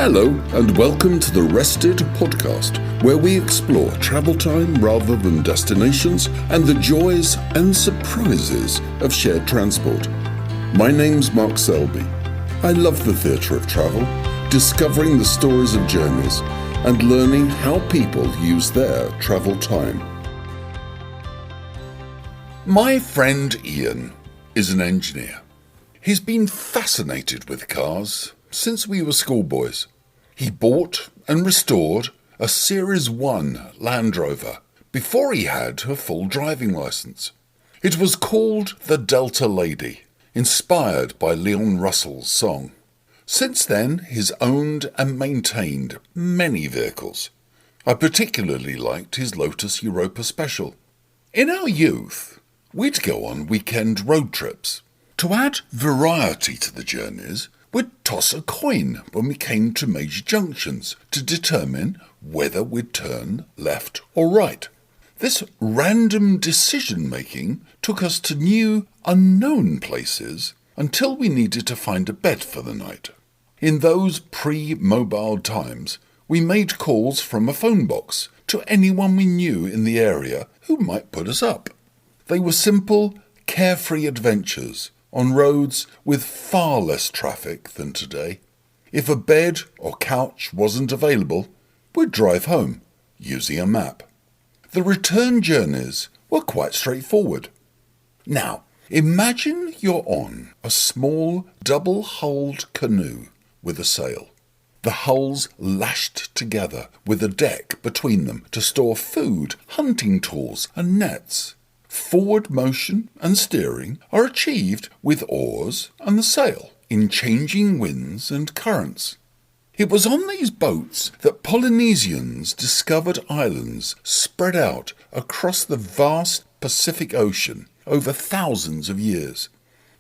Hello and welcome to the Rested podcast, where we explore travel time rather than destinations and the joys and surprises of shared transport. My name's Mark Selby. I love the theatre of travel, discovering the stories of journeys and learning how people use their travel time. My friend Ian is an engineer. He's been fascinated with cars since we were schoolboys. He bought and restored a Series 1 Land Rover before he had a full driving licence. It was called the Delta Lady, inspired by Leon Russell's song. Since then, he's owned and maintained many vehicles. I particularly liked his Lotus Europa Special. In our youth, we'd go on weekend road trips. To add variety to the journeys, we'd toss a coin when we came to major junctions to determine whether we'd turn left or right. This random decision-making took us to new, unknown places until we needed to find a bed for the night. In those pre-mobile times, we made calls from a phone box to anyone we knew in the area who might put us up. They were simple, carefree adventures on roads with far less traffic than today. If a bed or couch wasn't available, we'd drive home using a map. The return journeys were quite straightforward. Now, imagine you're on a small double-hulled canoe with a sail. The hulls lashed together with a deck between them to store food, hunting tools and nets. Forward motion and steering are achieved with oars and the sail in changing winds and currents. It was on these boats that Polynesians discovered islands spread out across the vast Pacific Ocean over thousands of years.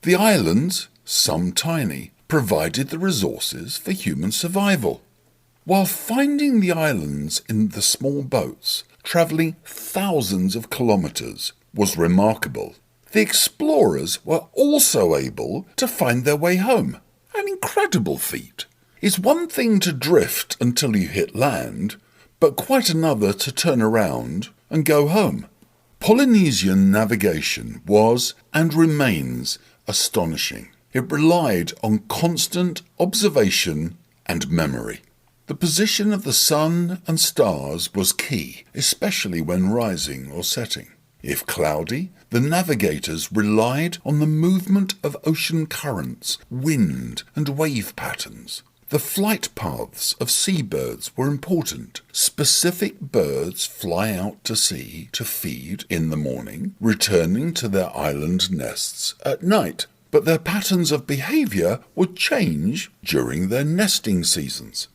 The islands, some tiny, provided the resources for human survival. While finding the islands in the small boats, travelling thousands of kilometres, was remarkable, the explorers were also able to find their way home. An incredible feat. It's one thing to drift until you hit land, but quite another to turn around and go home. Polynesian navigation was and remains astonishing. It relied on constant observation and memory. The position of the sun and stars was key, especially when rising or setting. If cloudy, the navigators relied on the movement of ocean currents, wind and wave patterns. The flight paths of seabirds were important. Specific birds fly out to sea to feed in the morning, returning to their island nests at night. But their patterns of behaviour would change during their nesting seasons.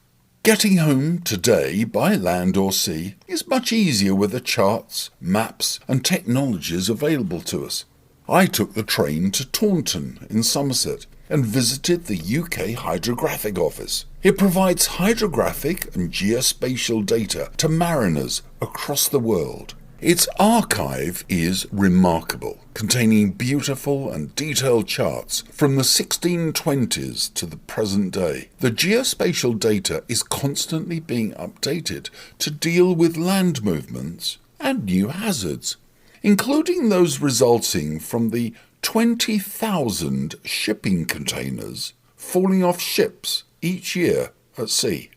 Getting home today by land or sea is much easier with the charts, maps and technologies available to us. I took the train to Taunton in Somerset and visited the UK Hydrographic Office. It provides hydrographic and geospatial data to mariners across the world. Its archive is remarkable, containing beautiful and detailed charts from the 1620s to the present day. The geospatial data is constantly being updated to deal with land movements and new hazards, including those resulting from the 20,000 shipping containers falling off ships each year at sea.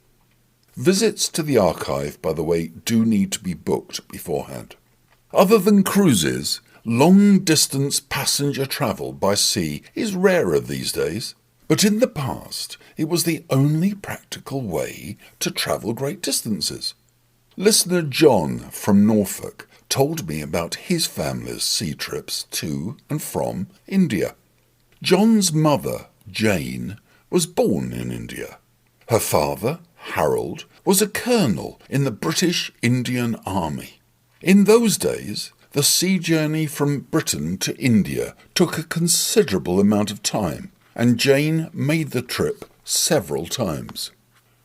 Visits to the archive, by the way, do need to be booked beforehand. Other than cruises, long-distance passenger travel by sea is rarer these days, but in the past it was the only practical way to travel great distances. Listener John from Norfolk told me about his family's sea trips to and from India. John's mother, Jane, was born in India. Her father, Harold, was a colonel in the British Indian Army. In those days, the sea journey from Britain to India took a considerable amount of time, and Jane made the trip several times.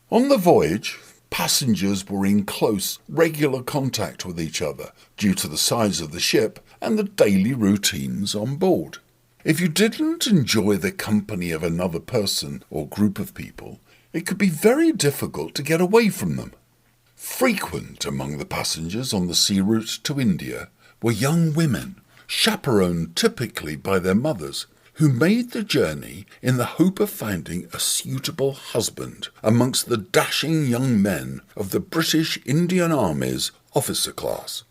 On the voyage, passengers were in close, regular contact with each other due to the size of the ship and the daily routines on board. If you didn't enjoy the company of another person or group of people, it could be very difficult to get away from them. Frequent among the passengers on the sea route to India were young women, chaperoned typically by their mothers, who made the journey in the hope of finding a suitable husband amongst the dashing young men of the British Indian Army's officer class.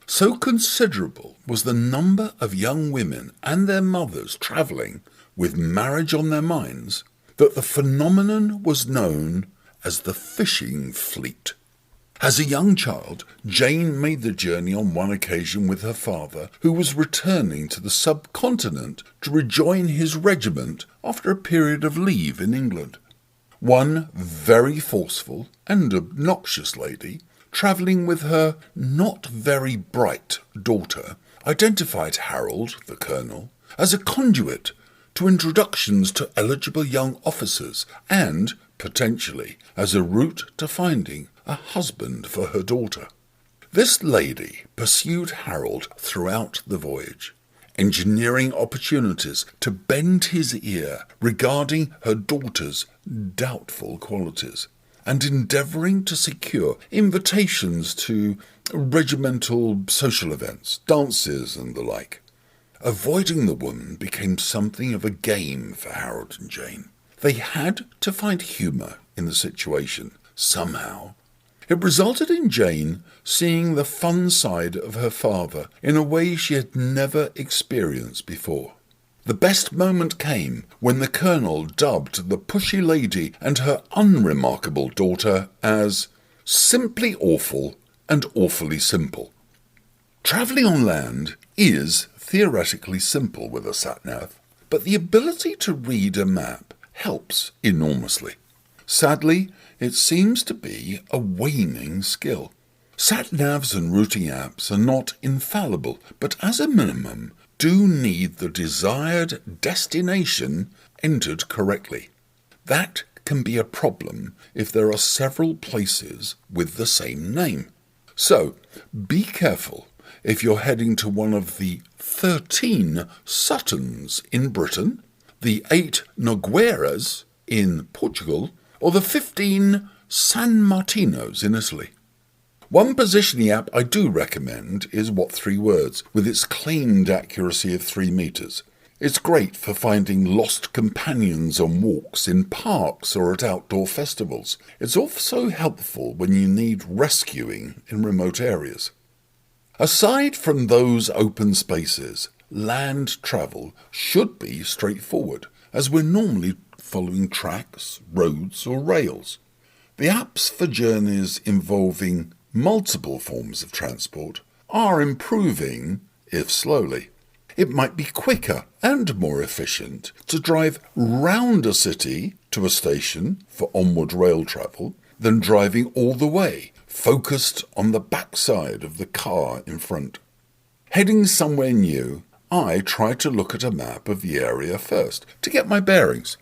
So considerable was the number of young women and their mothers travelling with marriage on their minds that the phenomenon was known as the fishing fleet. As a young child, Jane made the journey on one occasion with her father, who was returning to the subcontinent to rejoin his regiment after a period of leave in England. One very forceful and obnoxious lady, travelling with her not very bright daughter, identified Harold, the colonel, as a conduit to introductions to eligible young officers and, potentially, as a route to finding a husband for her daughter. This lady pursued Harold throughout the voyage, engineering opportunities to bend his ear regarding her daughter's doubtful qualities, and endeavouring to secure invitations to regimental social events, dances and the like. Avoiding the woman became something of a game for Harold and Jane. They had to find humour in the situation, somehow. It resulted in Jane seeing the fun side of her father in a way she had never experienced before. The best moment came when the colonel dubbed the pushy lady and her unremarkable daughter as simply awful and awfully simple. Travelling on land is theoretically simple with a sat-nav, but the ability to read a map helps enormously. Sadly, it seems to be a waning skill. Sat-navs and routing apps are not infallible, but as a minimum do need the desired destination entered correctly. That can be a problem if there are several places with the same name. So, be careful if you're heading to one of the 13 Suttons in Britain, the 8 Nogueiras in Portugal, or the 15 San Martinos in Italy. One positioning app I do recommend is What3Words, with its claimed accuracy of 3 metres. It's great for finding lost companions on walks in parks or at outdoor festivals. It's also helpful when you need rescuing in remote areas. Aside from those open spaces, land travel should be straightforward, as we're normally following tracks, roads or rails. The apps for journeys involving multiple forms of transport are improving, if slowly. It might be quicker and more efficient to drive round a city to a station for onward rail travel than driving all the way, focused on the backside of the car in front. Heading somewhere new, I try to look at a map of the area first to get my bearings.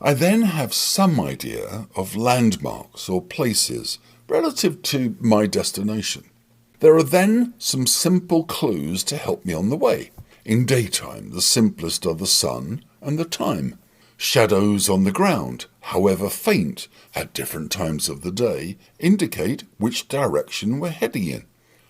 I then have some idea of landmarks or places relative to my destination. There are then some simple clues to help me on the way. In daytime, the simplest are the sun and the time. Shadows on the ground, however faint, at different times of the day, indicate which direction we're heading in.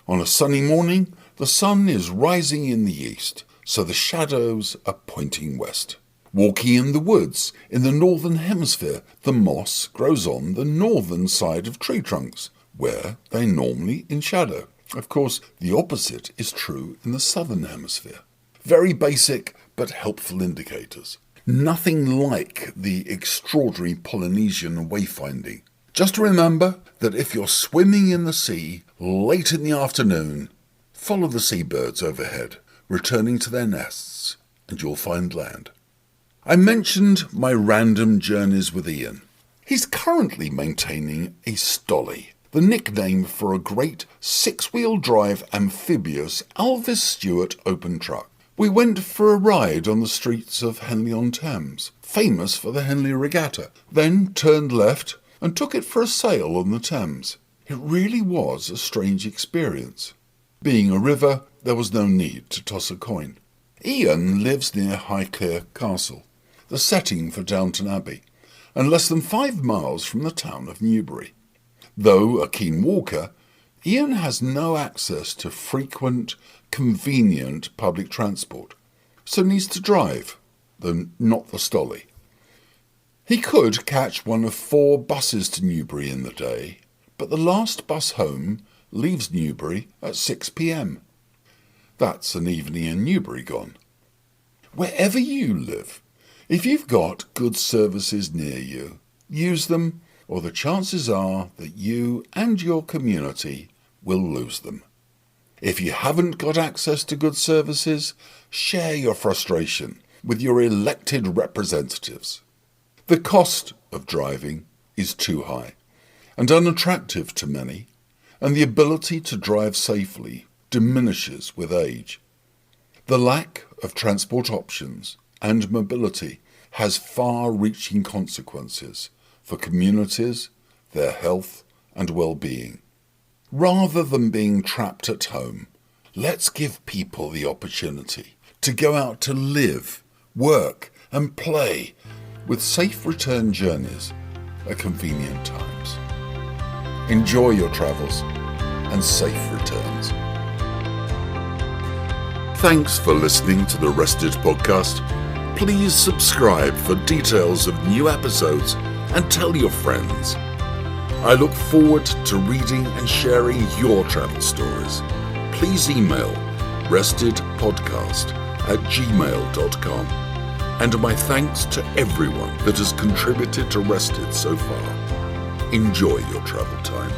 On a sunny morning, the sun is rising in the east, so the shadows are pointing west. Walking in the woods, in the northern hemisphere, the moss grows on the northern side of tree trunks, where they're normally in shadow. Of course, the opposite is true in the southern hemisphere. Very basic but helpful indicators. Nothing like the extraordinary Polynesian wayfinding. Just remember that if you're swimming in the sea late in the afternoon, follow the seabirds overhead, returning to their nests, and you'll find land. I mentioned my random journeys with Ian. He's currently maintaining a Stolly, the nickname for a great 6-wheel drive amphibious Alvis Stewart open truck. We went for a ride on the streets of Henley-on-Thames, famous for the Henley Regatta, then turned left and took it for a sail on the Thames. It really was a strange experience. Being a river, there was no need to toss a coin. Ian lives near Highclere Castle, the setting for Downton Abbey, and less than 5 miles from the town of Newbury. Though a keen walker, Ian has no access to frequent, convenient public transport, so needs to drive, though not the Stolly. He could catch one of 4 buses to Newbury in the day, but the last bus home leaves Newbury at 6 p.m. That's an evening in Newbury gone. Wherever you live, if you've got good services near you, use them, or the chances are that you and your community will lose them. If you haven't got access to good services, share your frustration with your elected representatives. The cost of driving is too high and unattractive to many, and the ability to drive safely diminishes with age. The lack of transport options and mobility has far-reaching consequences for communities, their health and well-being. Rather than being trapped at home, let's give people the opportunity to go out to live, work and play with safe return journeys at convenient times. Enjoy your travels and safe returns. Thanks for listening to the Rested podcast. Please subscribe for details of new episodes and tell your friends. I look forward to reading and sharing your travel stories. Please email restedpodcast@gmail.com. And my thanks to everyone that has contributed to Rested so far. Enjoy your travel time.